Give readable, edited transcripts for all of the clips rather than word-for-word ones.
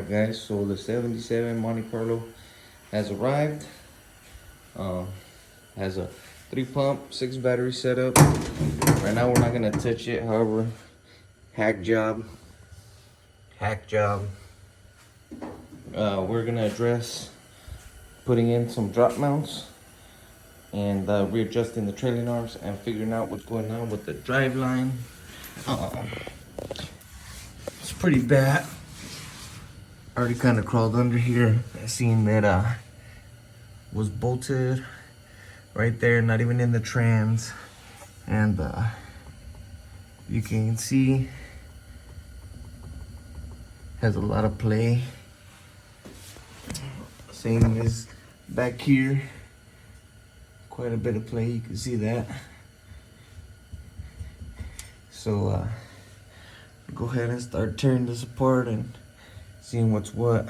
Alright guys, so the 77 Monte Carlo has arrived. Has a 3 pump, 6 battery setup. Right now we're not gonna touch it, however, hack job. We're gonna address putting in some drop mounts and readjusting the trailing arms and figuring out what's going on with the drive line. It's pretty bad. Already kind of crawled under here. I seen that was bolted right there, not even in the trans, and you can see has a lot of play. Same as back here, quite a bit of play, you can see that. So go ahead and start tearing this apart and seeing what's what.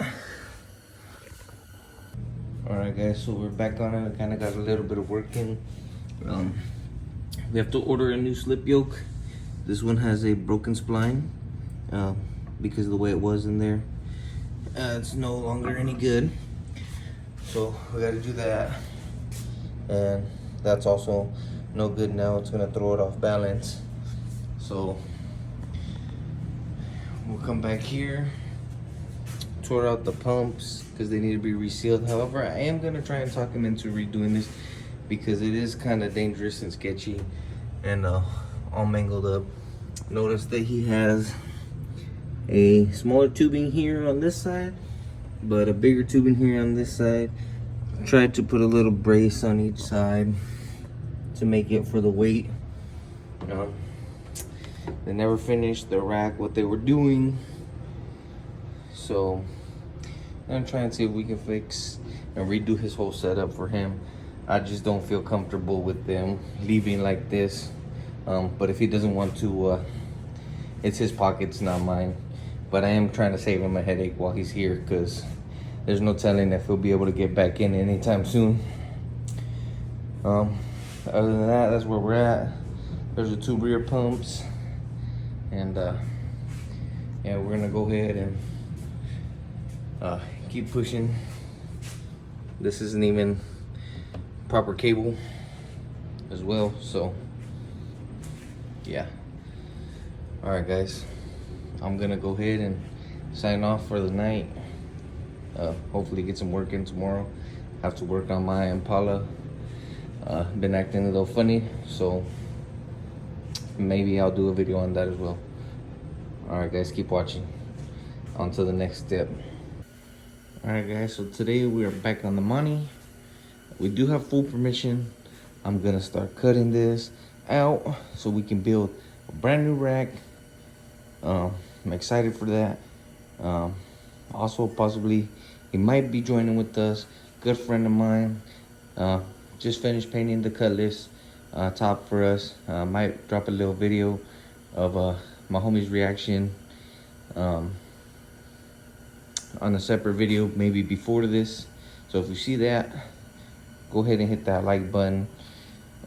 Alright guys, so we're back on it. I kind of got a little bit of work in. We have to order a new slip yoke. This one has a broken spline because of the way it was in there. It's no longer any good. So we got to do that. And that's also no good now. It's going to throw it off balance. So we'll come back here, tore out the pumps because they need to be resealed. However, I am going to try and talk him into redoing this because it is kind of dangerous and sketchy and all mangled up. Notice that he has a smaller tubing here on this side, but a bigger tubing here on this side. Tried to put a little brace on each side to make it for the weight. They never finished the rack, what they were doing. So I'm gonna try and see if we can fix and redo his whole setup for him. I just don't feel comfortable with them leaving like this. But if he doesn't want to, it's his pockets, not mine. But I am trying to save him a headache while he's here, because there's no telling if he'll be able to get back in anytime soon. Other than that, that's where we're at. There's the 2 rear pumps. And yeah, we're gonna go ahead and keep pushing. This isn't even proper cable as well, so yeah. All right guys, I'm gonna go ahead and sign off for the night. Hopefully get some work in tomorrow. Have to work on my Impala. Been acting a little funny, so maybe I'll do a video on that as well. All right guys, keep watching. On to the next step. All right guys, so today we are back on the Monte. We do have full permission. I'm gonna start cutting this out so we can build a brand new rack. I'm excited for that. Also possibly he might be joining with us. Good friend of mine. Just finished painting the cutlass top for us. Might drop a little video of my homie's reaction on a separate video, maybe before this. So if you see that, go ahead and hit that like button.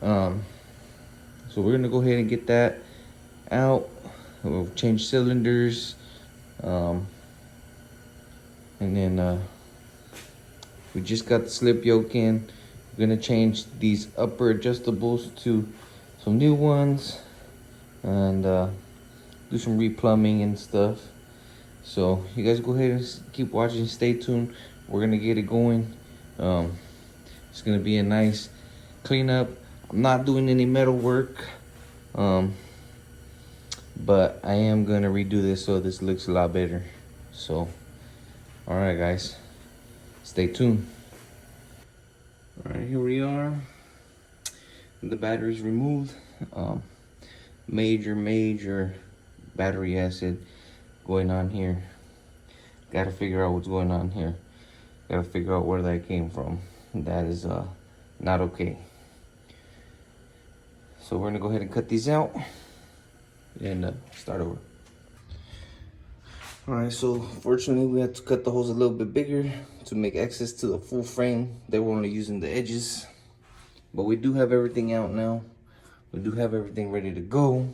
So we're gonna go ahead and get that out. We'll change cylinders, and then we just got the slip yoke in. We're gonna change these upper adjustables to some new ones, and do some replumbing and stuff. So you guys go ahead and keep watching, stay tuned. We're gonna get it going. It's gonna be a nice cleanup. I'm not doing any metal work, but I am gonna redo this so this looks a lot better. So all right guys, stay tuned. All right, here we are. The battery's removed. Major battery acid going on here. Gotta figure out what's going on here. Gotta figure out where that came from. That is not okay. So we're gonna go ahead and cut these out and start over. All right, so fortunately we had to cut the holes a little bit bigger to make access to the full frame. They were only using the edges, but we do have everything out now. We do have everything ready to go.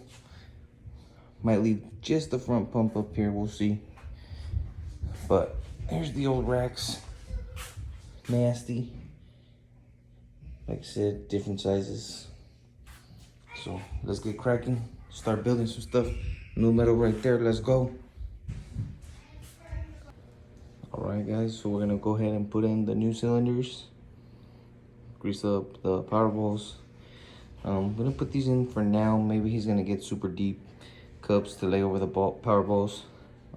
Might leave just the front pump up here, we'll see. But Here's the old racks. Nasty. Like I said, different sizes. So let's get cracking. Start building some stuff. New metal right there. Let's go. All right, guys. So we're gonna go ahead and put in the new cylinders. Grease up the power balls. I'm gonna put these in for now. Maybe he's gonna get super deep cups to lay over the power balls.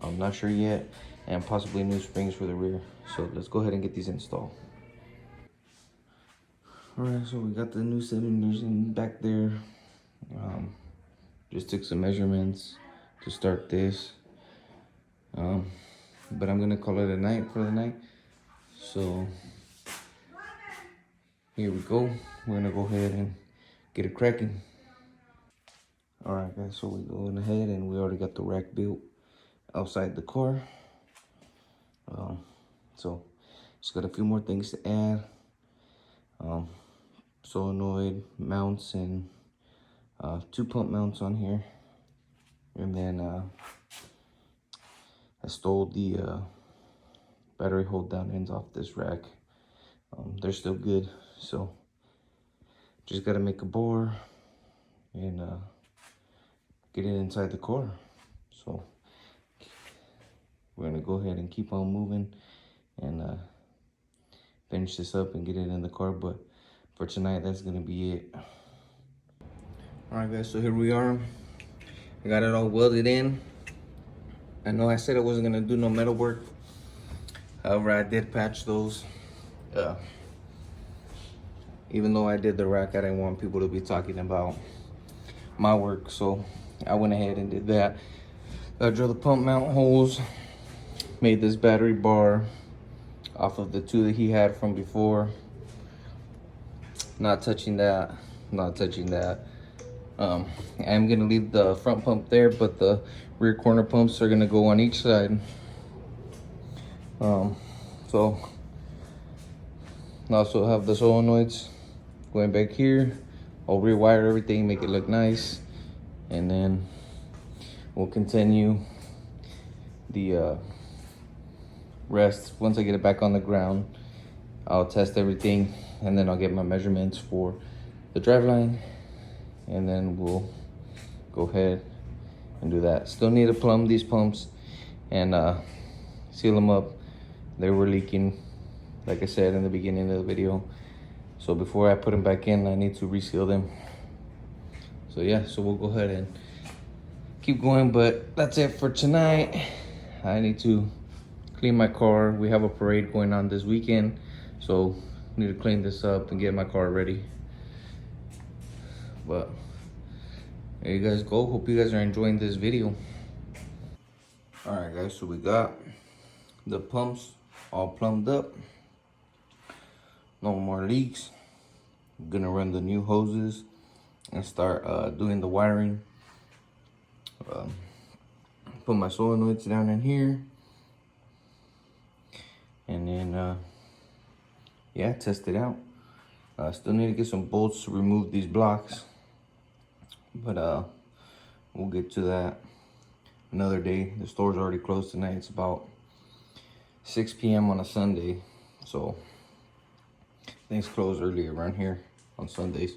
I'm not sure yet. And possibly new springs for the rear. So let's go ahead and get these installed. All right, so we got the new cylinders in back there. Just took some measurements to start this. But I'm gonna call it a night for the night. So here we go. We're gonna go ahead and get it cracking. All right, guys, so we're going ahead and we already got the rack built outside the car. So just got a few more things to add. Solenoid mounts and 2 pump mounts on here. And then I stole the battery hold down ends off this rack. They're still good, so just gotta make a bore and get it inside the car. So we're gonna go ahead and keep on moving and finish this up and get it in the car. But for tonight, that's gonna be it. All right, guys, so here we are. I got it all welded in. I know I said I wasn't gonna do no metal work. However, I did patch those. Even though I did the rack, I didn't want people to be talking about my work, so I went ahead and did that. I drilled the pump mount holes, made this battery bar off of the 2 that he had from before. Not touching that, not touching that. I'm gonna leave the front pump there, but the rear corner pumps are gonna go on each side. So I also have the solenoids going back here. I'll rewire everything, make it look nice, and then we'll continue the rest. Once I get it back on the ground, I'll test everything, and then I'll get my measurements for the driveline, and then we'll go ahead and do that. Still need to plumb these pumps and seal them up. They were leaking, like I said in the beginning of the video. So before I put them back in, I need to reseal them. So yeah, so we'll go ahead and keep going, but that's it for tonight. I need to clean my car. We have a parade going on this weekend, so I need to clean this up and get my car ready. But there you guys go. Hope you guys are enjoying this video. All right, guys, so we got the pumps all plumbed up. No more leaks. I'm gonna run the new hoses and start doing the wiring. Put my solenoids down in here, and then yeah, test it out. Still need to get some bolts to remove these blocks, but we'll get to that another day. The store's already closed tonight. It's about 6 p.m. on a Sunday, so things close early around here on Sundays.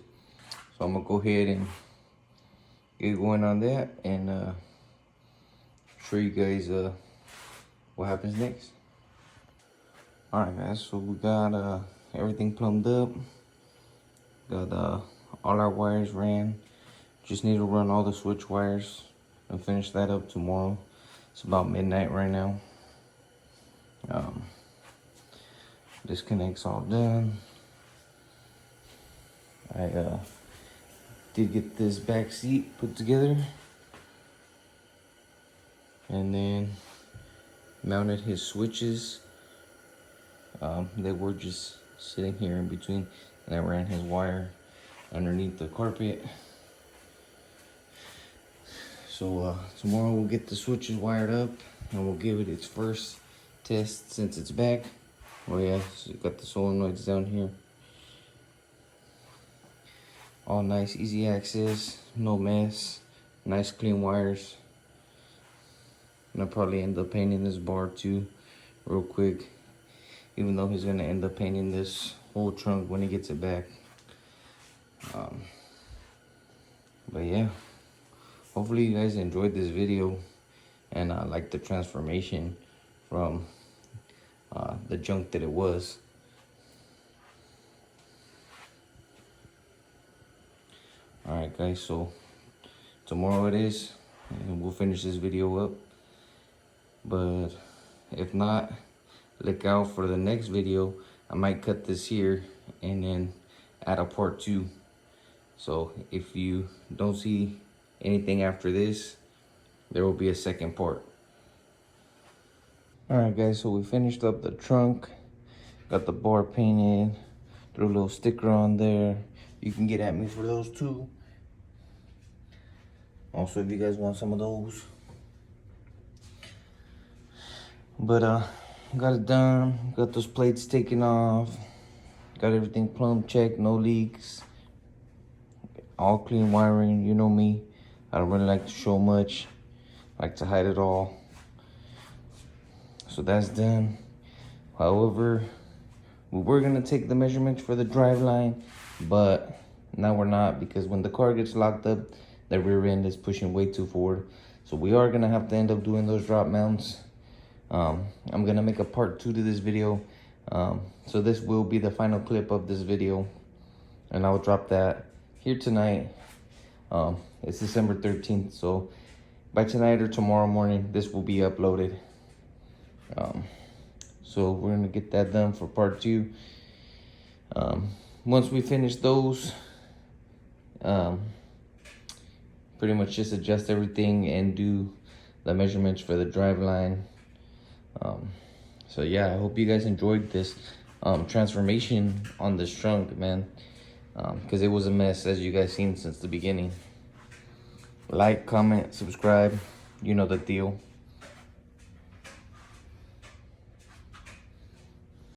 So I'm gonna go ahead and get going on that and show you guys what happens next. All right, guys, so we got everything plumbed up. Got all our wires ran. Just need to run all the switch wires and finish that up tomorrow. It's about midnight right now. Disconnect's all done. I did get this back seat put together, and then mounted his switches. They were just sitting here in between, and I ran his wire underneath the carpet. So tomorrow we'll get the switches wired up and we'll give it its first test since it's back. Oh yeah, so got the solenoids down here. All nice, easy access, no mess, nice clean wires. And I'll probably end up painting this bar too, real quick, even though he's gonna end up painting this whole trunk when he gets it back. But yeah, hopefully you guys enjoyed this video and like the transformation from the junk that it was. Alright guys, so tomorrow it is, and we'll finish this video up. But if not, look out for the next video. I might cut this here and then add a part 2. So if you don't see anything after this, there will be a second part. Alright guys, so we finished up the trunk. Got the bar painted. Threw a little sticker on there. You can get at me for those too. Also, if you guys want some of those. But got it done. Got those plates taken off. Got everything plumb checked, no leaks. All clean wiring, you know me. I don't really like to show much. I like to hide it all. So that's done. However, we were gonna take the measurements for the driveline, but now we're not, because when the car gets locked up, the rear end is pushing way too forward. So we are gonna have to end up doing those drop mounts. I'm gonna make a part 2 to this video. So this will be the final clip of this video, and I'll drop that here tonight. It's December 13th, so by tonight or tomorrow morning, this will be uploaded. So we're gonna get that done for part 2. Once we finish those, pretty much just adjust everything and do the measurements for the driveline. So yeah, I hope you guys enjoyed this transformation on this trunk, man, because it was a mess, as you guys seen since the beginning. Like, comment, subscribe, you know the deal.